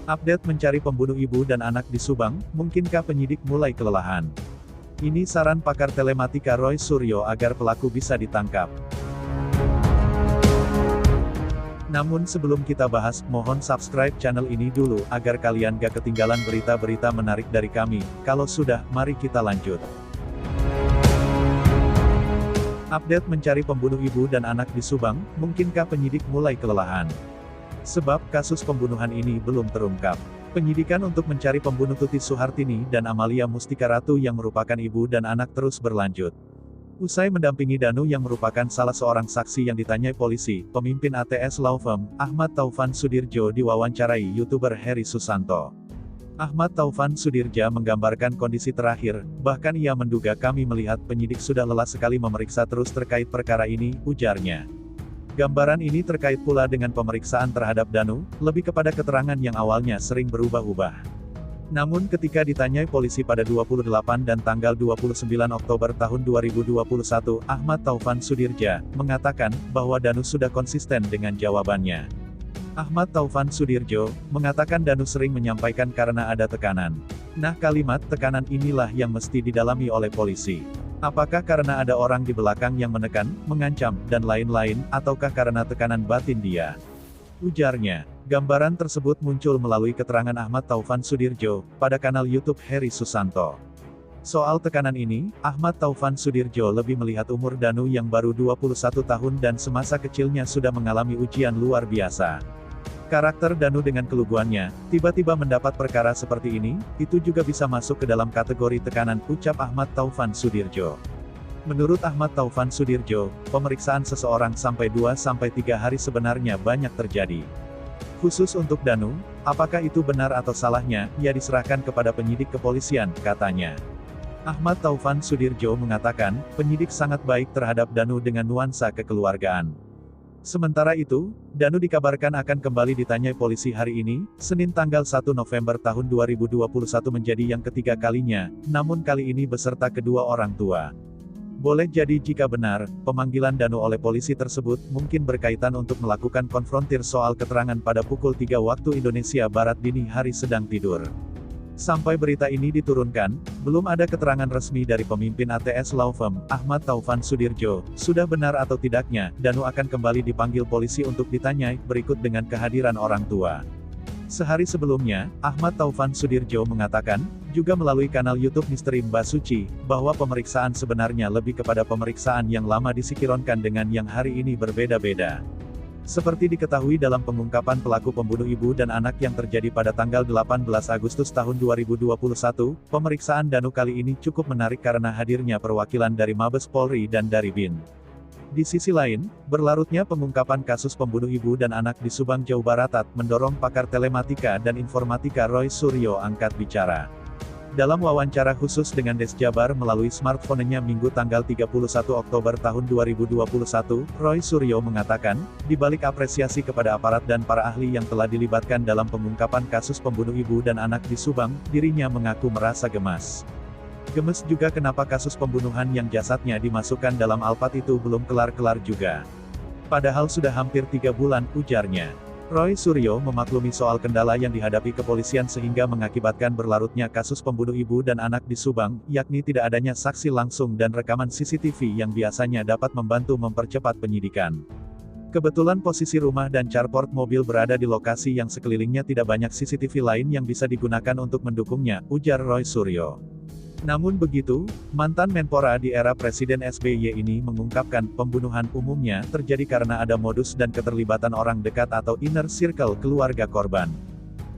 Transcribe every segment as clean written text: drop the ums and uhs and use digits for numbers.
Update mencari pembunuh ibu dan anak di Subang, mungkinkah penyidik mulai kelelahan? Ini saran pakar telematika Roy Suryo agar pelaku bisa ditangkap. Namun sebelum kita bahas, mohon subscribe channel ini dulu, agar kalian gak ketinggalan berita-berita menarik dari kami. Kalau sudah, mari kita lanjut. Update mencari pembunuh ibu dan anak di Subang, mungkinkah penyidik mulai kelelahan? Sebab kasus pembunuhan ini belum terungkap. Penyidikan untuk mencari pembunuh Tuti Suhartini dan Amalia Mustika Ratu yang merupakan ibu dan anak terus berlanjut. Usai mendampingi Danu yang merupakan salah seorang saksi yang ditanyai polisi, pemimpin ATS Law Firm, Ahmad Taufan Sudirjo diwawancarai YouTuber Heri Susanto. Ahmad Taufan Sudirja menggambarkan kondisi terakhir, bahkan ia menduga kami melihat penyidik sudah lelah sekali memeriksa terus terkait perkara ini, ujarnya. Gambaran ini terkait pula dengan pemeriksaan terhadap Danu, lebih kepada keterangan yang awalnya sering berubah-ubah. Namun ketika ditanyai polisi pada 28 dan tanggal 29 Oktober tahun 2021, Ahmad Taufan Sudirja mengatakan bahwa Danu sudah konsisten dengan jawabannya. Ahmad Taufan Sudirjo mengatakan Danu sering menyampaikan karena ada tekanan. Nah, kalimat tekanan inilah yang mesti didalami oleh polisi. Apakah karena ada orang di belakang yang menekan, mengancam, dan lain-lain, ataukah karena tekanan batin dia? Ujarnya. Gambaran tersebut muncul melalui keterangan Ahmad Taufan Sudirjo pada kanal YouTube Heri Susanto. Soal tekanan ini, Ahmad Taufan Sudirjo lebih melihat umur Danu yang baru 21 tahun dan semasa kecilnya sudah mengalami ujian luar biasa. Karakter Danu dengan keluguannya, tiba-tiba mendapat perkara seperti ini, itu juga bisa masuk ke dalam kategori tekanan, ucap Ahmad Taufan Sudirjo. Menurut Ahmad Taufan Sudirjo, pemeriksaan seseorang sampai 2-3 hari sebenarnya banyak terjadi. Khusus untuk Danu, apakah itu benar atau salahnya, ya diserahkan kepada penyidik kepolisian, katanya. Ahmad Taufan Sudirjo mengatakan, penyidik sangat baik terhadap Danu dengan nuansa kekeluargaan. Sementara itu, Danu dikabarkan akan kembali ditanyai polisi hari ini, Senin tanggal 1 November tahun 2021 menjadi yang ketiga kalinya, namun kali ini beserta kedua orang tua. Boleh jadi jika benar, pemanggilan Danu oleh polisi tersebut mungkin berkaitan untuk melakukan konfrontir soal keterangan pada pukul 3 waktu Indonesia Barat dini hari sedang tidur. Sampai berita ini diturunkan, belum ada keterangan resmi dari pemimpin ATS Law Firm, Ahmad Taufan Sudirjo, sudah benar atau tidaknya, Danu akan kembali dipanggil polisi untuk ditanyai, berikut dengan kehadiran orang tua. Sehari sebelumnya, Ahmad Taufan Sudirjo mengatakan, juga melalui kanal YouTube Misteri Mbak Suci, bahwa pemeriksaan sebenarnya lebih kepada pemeriksaan yang lama disinkronkan dengan yang hari ini berbeda-beda. Seperti diketahui dalam pengungkapan pelaku pembunuh ibu dan anak yang terjadi pada tanggal 18 Agustus tahun 2021, pemeriksaan Danu kali ini cukup menarik karena hadirnya perwakilan dari Mabes Polri dan dari BIN. Di sisi lain, berlarutnya pengungkapan kasus pembunuh ibu dan anak di Subang, Jawa Barat mendorong pakar telematika dan informatika Roy Suryo angkat bicara. Dalam wawancara khusus dengan Des Jabar melalui smartphone-nya Minggu tanggal 31 Oktober tahun 2021, Roy Suryo mengatakan, di balik apresiasi kepada aparat dan para ahli yang telah dilibatkan dalam pengungkapan kasus pembunuh ibu dan anak di Subang, dirinya mengaku merasa gemas. Gemes juga kenapa kasus pembunuhan yang jasadnya dimasukkan dalam Alphard itu belum kelar-kelar juga. Padahal sudah hampir 3 bulan, ujarnya. Roy Suryo memaklumi soal kendala yang dihadapi kepolisian sehingga mengakibatkan berlarutnya kasus pembunuh ibu dan anak di Subang, yakni tidak adanya saksi langsung dan rekaman CCTV yang biasanya dapat membantu mempercepat penyidikan. Kebetulan posisi rumah dan carport mobil berada di lokasi yang sekelilingnya tidak banyak CCTV lain yang bisa digunakan untuk mendukungnya, ujar Roy Suryo. Namun begitu, mantan Menpora di era Presiden SBY ini mengungkapkan, pembunuhan umumnya terjadi karena ada modus dan keterlibatan orang dekat atau inner circle keluarga korban.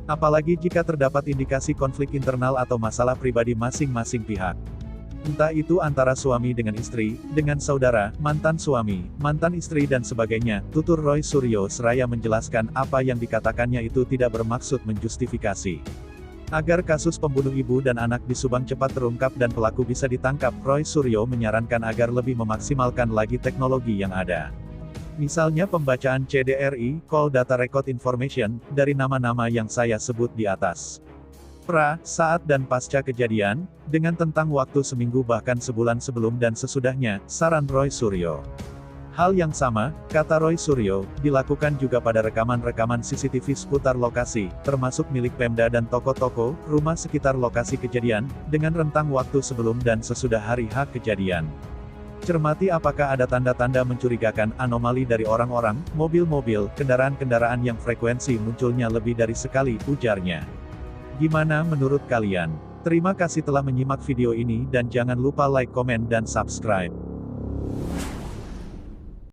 Apalagi jika terdapat indikasi konflik internal atau masalah pribadi masing-masing pihak. Entah itu antara suami dengan istri, dengan saudara, mantan suami, mantan istri dan sebagainya, tutur Roy Suryo seraya menjelaskan apa yang dikatakannya itu tidak bermaksud menjustifikasi. Agar kasus pembunuh ibu dan anak di Subang cepat terungkap dan pelaku bisa ditangkap, Roy Suryo menyarankan agar lebih memaksimalkan lagi teknologi yang ada. Misalnya pembacaan CDRI, Call Data Record Information, dari nama-nama yang saya sebut di atas. Saat dan pasca kejadian, dengan tentang waktu seminggu bahkan sebulan sebelum dan sesudahnya, saran Roy Suryo. Hal yang sama, kata Roy Suryo, dilakukan juga pada rekaman-rekaman CCTV seputar lokasi, termasuk milik Pemda dan toko-toko, rumah sekitar lokasi kejadian, dengan rentang waktu sebelum dan sesudah hari H kejadian. Cermati apakah ada tanda-tanda mencurigakan, anomali dari orang-orang, mobil-mobil, kendaraan-kendaraan yang frekuensi munculnya lebih dari sekali, ujarnya. Gimana menurut kalian? Terima kasih telah menyimak video ini dan jangan lupa like, komen dan subscribe.